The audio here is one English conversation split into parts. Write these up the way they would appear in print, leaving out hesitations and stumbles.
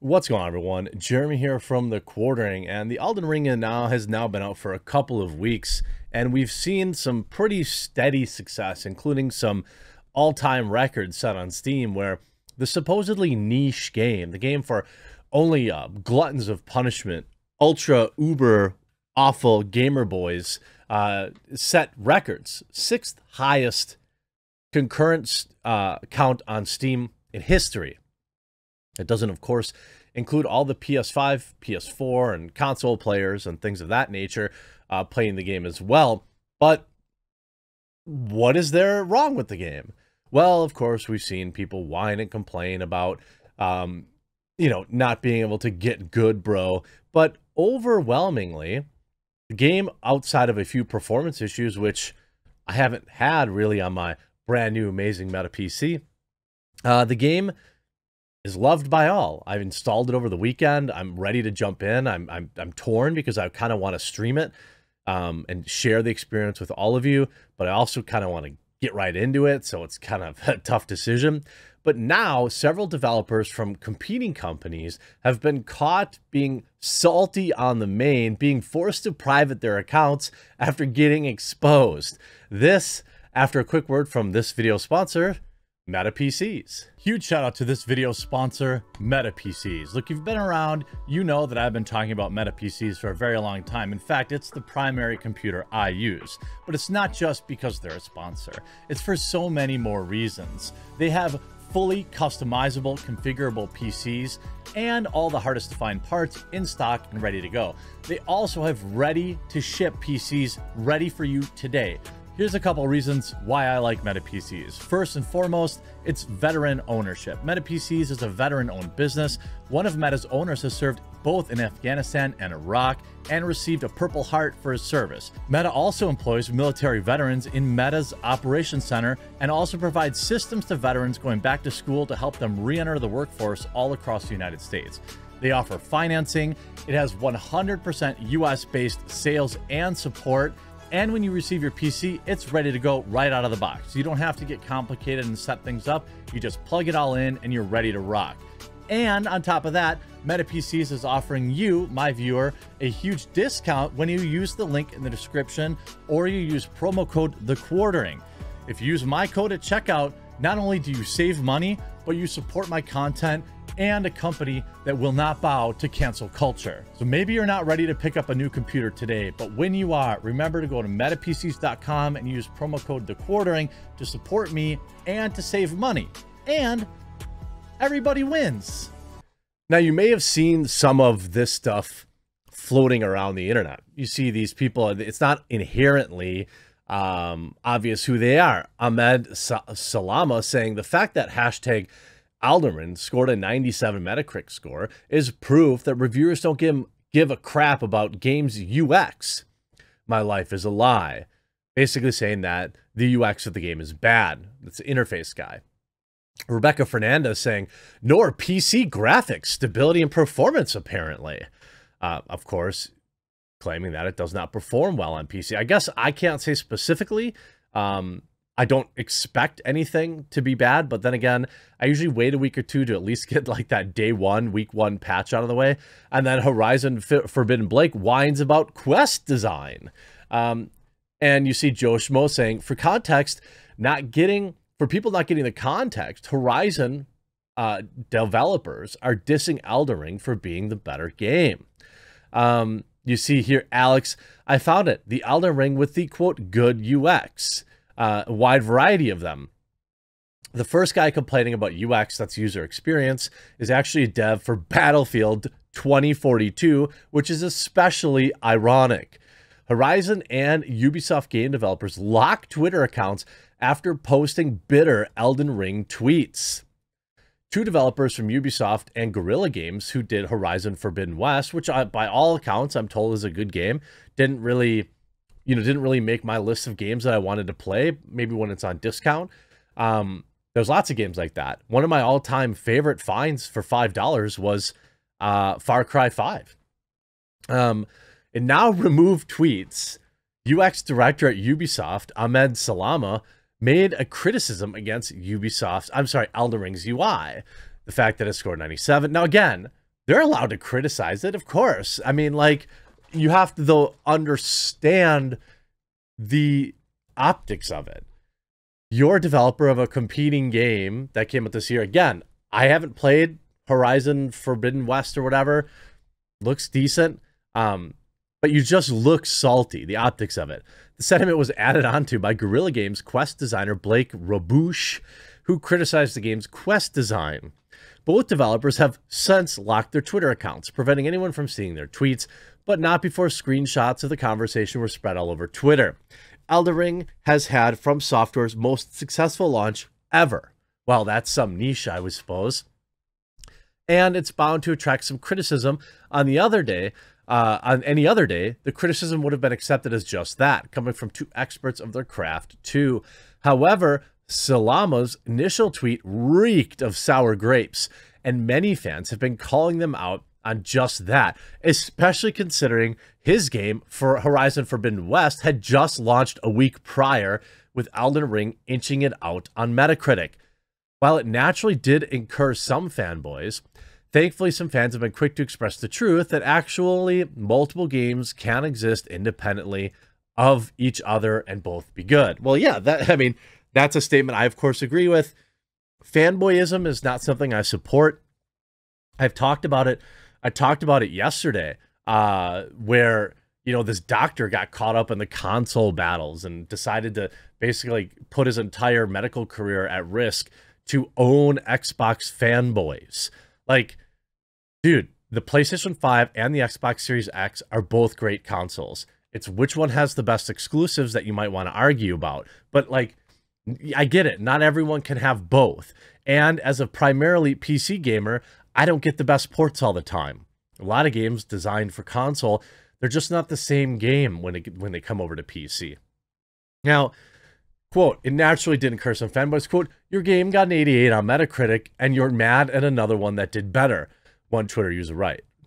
What's going on, everyone? Jeremy here from the Quartering, and the Elden Ring has now been out for a couple of weeks, and we've seen some pretty steady success, including some all-time records set on Steam, where the supposedly niche game, the game for only gluttons of punishment, ultra uber awful gamer boys, set records. 6th highest concurrent count on Steam in history. It doesn't, of course, include all the PS5, PS4, and console players and things of that nature playing the game as well. But what is there wrong with the game? Well, of course, we've seen people whine and complain about, not being able to get good, bro. But overwhelmingly, the game, outside of a few performance issues, which I haven't had really on my brand new amazing Meta PC, the game is loved by all. I've installed it over the weekend. I'm ready to jump in. I'm torn because I kind of want to stream it and share the experience with all of you, but I also kind of want to get right into it, so it's kind of a tough decision. But now, several developers from competing companies have been caught being salty on the main, being forced to private their accounts after getting exposed. This, after a quick word from this video sponsor, Meta PCs. Huge shout out to this video sponsor, Meta PCs. Look, you've been around, you know that I've been talking about Meta PCs for a very long time. In fact, it's the primary computer I use. But it's not just because they're a sponsor. It's for so many more reasons. They have fully customizable, configurable PCs and all the hardest to find parts in stock and ready to go. They also have ready to ship PCs ready for you today. Here's a couple reasons why I like Meta PCs. First and foremost, it's veteran ownership. Meta PCs is a veteran-owned business. One of Meta's owners has served both in Afghanistan and Iraq and received a Purple Heart for his service. Meta also employs military veterans in Meta's operations center and also provides systems to veterans going back to school to help them re-enter the workforce all across the United States. They offer financing. It has 100% US-based sales and support. And when you receive your PC, it's ready to go right out of the box. You don't have to get complicated and set things up. You just plug it all in and you're ready to rock. And on top of that, Meta PCs is offering you, my viewer, a huge discount when you use the link in the description or you use promo code TheQuartering. If you use my code at checkout, not only do you save money, but you support my content and a company that will not bow to cancel culture. So maybe you're not ready to pick up a new computer today, but when you are, remember to go to metapcs.com and use promo code TheQuartering to support me and to save money. And everybody wins. Now, you may have seen some of this stuff floating around the internet. You see these people, it's not inherently obvious who they are. Ahmed Salama saying the fact that hashtag Elden scored a 97 Metacritic score is proof that reviewers don't give a crap about games UX. My life is a lie. Basically saying that the UX of the game is bad. It's the interface guy. Rebecca Fernandez saying, nor PC graphics, stability and performance, apparently. Of course, claiming that it does not perform well on PC. I guess I can't say specifically. I don't expect anything to be bad, but then again, I usually wait a week or two to at least get like that week one patch out of the way. And then Horizon Forbidden Blake whines about quest design. And you see Joe Schmo saying, for context, for people not getting the context, Horizon developers are dissing Elden Ring for being the better game. You see here, Alex, I found it. The Elden Ring with the, quote, good UX. A wide variety of them. The first guy complaining about UX, that's user experience, is actually a dev for Battlefield 2042, which is especially ironic. Horizon and Ubisoft game developers lock Twitter accounts after posting bitter Elden Ring tweets. Two developers from Ubisoft and Guerrilla Games who did Horizon Forbidden West, which by all accounts I'm told is a good game, didn't really make my list of games that I wanted to play, maybe when it's on discount. There's lots of games like that. One of my all-time favorite finds for $5 was Far Cry 5. And now removed tweets, UX director at Ubisoft, Ahmed Salama, made a criticism against Elden Ring's UI. The fact that it scored 97. Now, again, They're allowed to criticize it, of course. I mean, like, you have to, though, understand the optics of it. You're a developer of a competing game that came out this year. Again, I haven't played Horizon Forbidden West or whatever. Looks decent. But you just look salty, the optics of it. The sentiment was added onto by Guerrilla Games quest designer Blake Rabouche, who criticized the game's quest design. Both developers have since locked their Twitter accounts, preventing anyone from seeing their tweets, but not before screenshots of the conversation were spread all over Twitter. Elden Ring has had From Software's most successful launch ever. Well, that's some niche, I would suppose. And it's bound to attract some criticism on the other day. On any other day, the criticism would have been accepted as just that, coming from two experts of their craft too. However, Salama's initial tweet reeked of sour grapes, and many fans have been calling them out on just that, especially considering his game for Horizon Forbidden West had just launched a week prior, with Elden Ring inching it out on Metacritic. While it naturally did incur some fanboys, thankfully some fans have been quick to express the truth that actually multiple games can exist independently of each other and both be good. Well, yeah, that's a statement I, of course, agree with. Fanboyism is not something I support. I've talked about it. I talked about it yesterday, where, you know, this doctor got caught up in the console battles and decided to basically put his entire medical career at risk to own Xbox fanboys. Like, dude, the PlayStation 5 and the Xbox Series X are both great consoles. It's which one has the best exclusives that you might want to argue about. But, like, I get it. Not everyone can have both. And as a primarily PC gamer, I don't get the best ports all the time. A lot of games designed for console, they're just not the same game when they come over to PC. Now, quote, it naturally did incur some fanboys. Quote, your game got an 88 on Metacritic, and you're mad at another one that did better. One Twitter user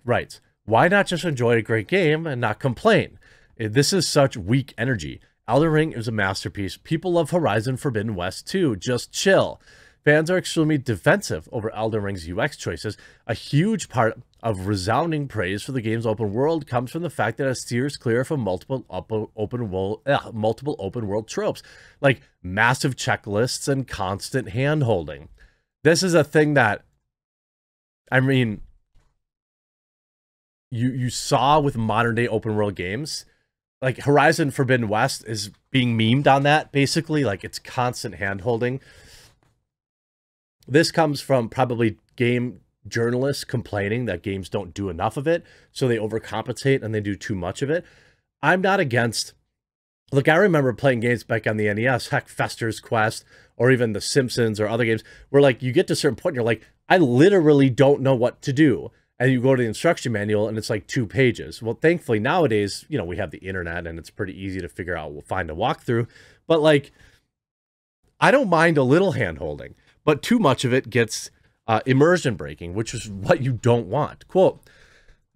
writes, why not just enjoy a great game and not complain? This is such weak energy. Elden Ring is a masterpiece. People love Horizon Forbidden West too. Just chill. Fans are extremely defensive over Elden Ring's UX choices. A huge part of resounding praise for the game's open world comes from the fact that it steers clear from multiple open world tropes, like massive checklists and constant hand-holding. This is a thing that, I mean, you saw with modern-day open world games. Like, Horizon Forbidden West is being memed on that, basically. Like, it's constant hand-holding. This comes from probably game journalists complaining that games don't do enough of it, so they overcompensate and they do too much of it. I'm not against... Look, I remember playing games back on the NES, heck, Fester's Quest, or even The Simpsons or other games, where, like, you get to a certain point and you're like, I literally don't know what to do. And you go to the instruction manual and it's like 2 pages. Well, thankfully nowadays, you know, we have the internet and it's pretty easy to figure out, we'll find a walkthrough. But, like, I don't mind a little hand-holding, but too much of it gets immersion breaking, which is what you don't want. Quote,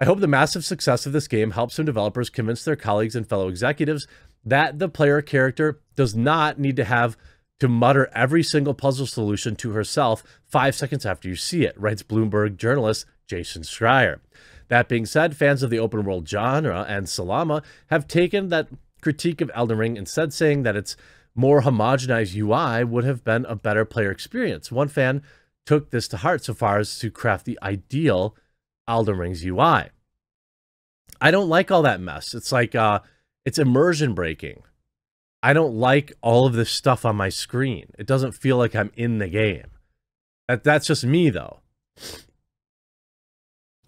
I hope the massive success of this game helps some developers convince their colleagues and fellow executives that the player character does not need to have to mutter every single puzzle solution to herself 5 seconds after you see it, writes Bloomberg journalist Jason Schreier. That being said, fans of the open world genre and Salama have taken that critique of Elden Ring, instead saying that its more homogenized UI would have been a better player experience. One fan took this to heart so far as to craft the ideal Elden Ring's UI. I don't like all that mess. It's like, it's immersion breaking. I don't like all of this stuff on my screen. It doesn't feel like I'm in the game. That's just me, though.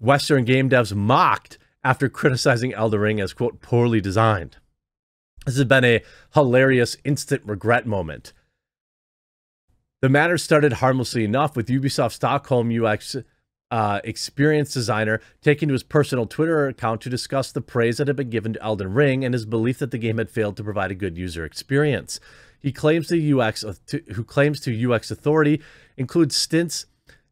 Western game devs mocked after criticizing Elden Ring as, quote, poorly designed. This has been a hilarious instant regret moment. The matter started harmlessly enough, with Ubisoft Stockholm UX experience designer taking to his personal Twitter account to discuss the praise that had been given to Elden Ring and his belief that the game had failed to provide a good user experience. He claims to UX authority includes stints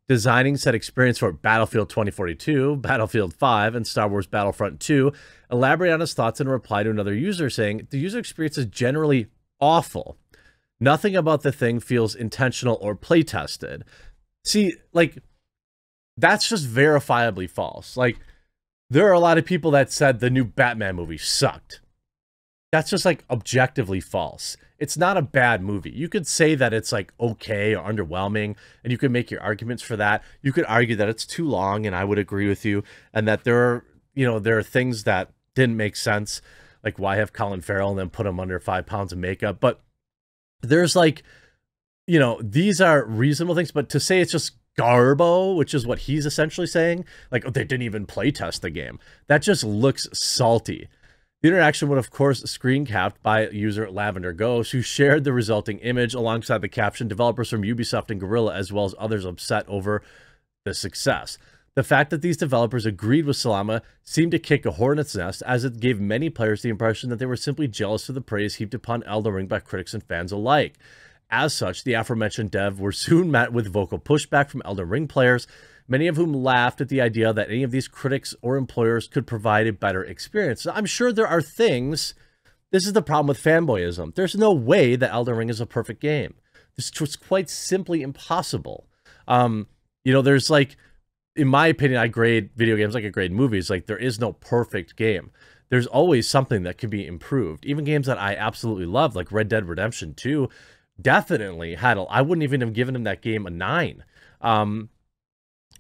designing said experience for Battlefield 2042, Battlefield 5, and Star Wars Battlefront 2, elaborate on his thoughts in a reply to another user saying, the user experience is generally awful. Nothing about the thing feels intentional or play tested. See, like, That's just verifiably false. Like, there are a lot of people that said the new Batman movie sucked. That's just like objectively false. It's not a bad movie. You could say that it's like okay or underwhelming, and you could make your arguments for that. You could argue that it's too long, and I would agree with you, and that there are, you know, there are things that didn't make sense, like why have Colin Farrell and then put him under 5 pounds of makeup. But there's like, you know, these are reasonable things, but to say it's just garbo, which is what he's essentially saying, like, oh, they didn't even play test the game, that just looks salty. The interaction was, of course, screen capped by user Lavender Ghost, who shared the resulting image alongside the caption, developers from Ubisoft and Guerrilla, as well as others upset over the success. The fact that these developers agreed with Salama seemed to kick a hornet's nest, as it gave many players the impression that they were simply jealous of the praise heaped upon Elden Ring by critics and fans alike. As such, the aforementioned dev were soon met with vocal pushback from Elden Ring players, many of whom laughed at the idea that any of these critics or employers could provide a better experience. I'm sure there are things. This is the problem with fanboyism. There's no way that Elden Ring is a perfect game. This was quite simply impossible. You know, there's like, in my opinion, I grade video games like I grade movies. Like, there is no perfect game. There's always something that can be improved. Even games that I absolutely love, like Red Dead Redemption 2, definitely had I wouldn't even have given him that game a 9.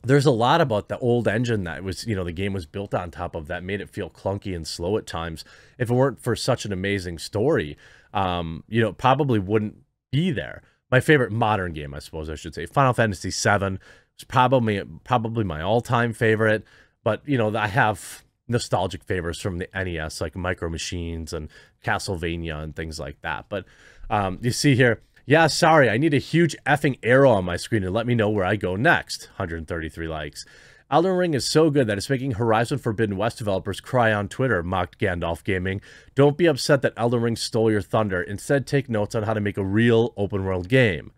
There's a lot about the old engine that was, you know, the game was built on top of that made it feel clunky and slow at times. If it weren't for such an amazing story, you know, probably wouldn't be there. My favorite modern game, I suppose I should say, Final Fantasy VII, was probably my all-time favorite. But, you know, I have nostalgic favorites from the NES, like Micro Machines and Castlevania and things like that. But you see here, yeah, sorry, I need a huge effing arrow on my screen to let me know where I go next. 133 likes. Elden Ring is so good that it's making Horizon Forbidden West developers cry on Twitter, mocked Gandalf Gaming. Don't be upset that Elden Ring stole your thunder. Instead, take notes on how to make a real open-world game.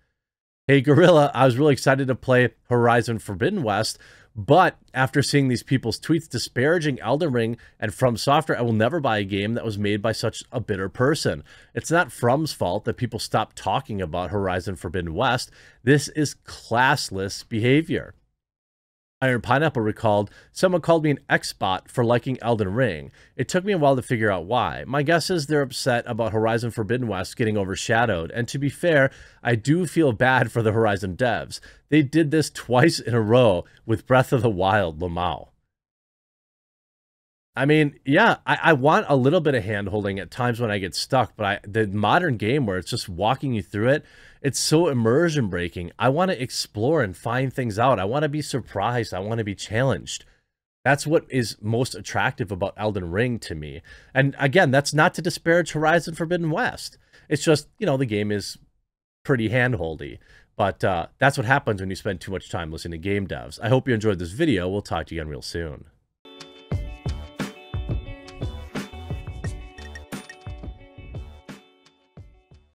Hey, Guerrilla, I was really excited to play Horizon Forbidden West, but after seeing these people's tweets disparaging Elden Ring and From Software, I will never buy a game that was made by such a bitter person. It's not From's fault that people stopped talking about Horizon Forbidden West. This is classless behavior. Iron Pineapple recalled, someone called me an X-bot for liking Elden Ring. It took me a while to figure out why. My guess is they're upset about Horizon Forbidden West getting overshadowed, and to be fair, I do feel bad for the Horizon devs. They did this twice in a row with Breath of the Wild Lamau. I mean, yeah, I want a little bit of hand-holding at times when I get stuck, but the modern game where it's just walking you through it, it's so immersion-breaking. I want to explore and find things out. I want to be surprised. I want to be challenged. That's what is most attractive about Elden Ring to me. And again, that's not to disparage Horizon Forbidden West. It's just, you know, the game is pretty hand-holdy. But that's what happens when you spend too much time listening to game devs. I hope you enjoyed this video. We'll talk to you again real soon.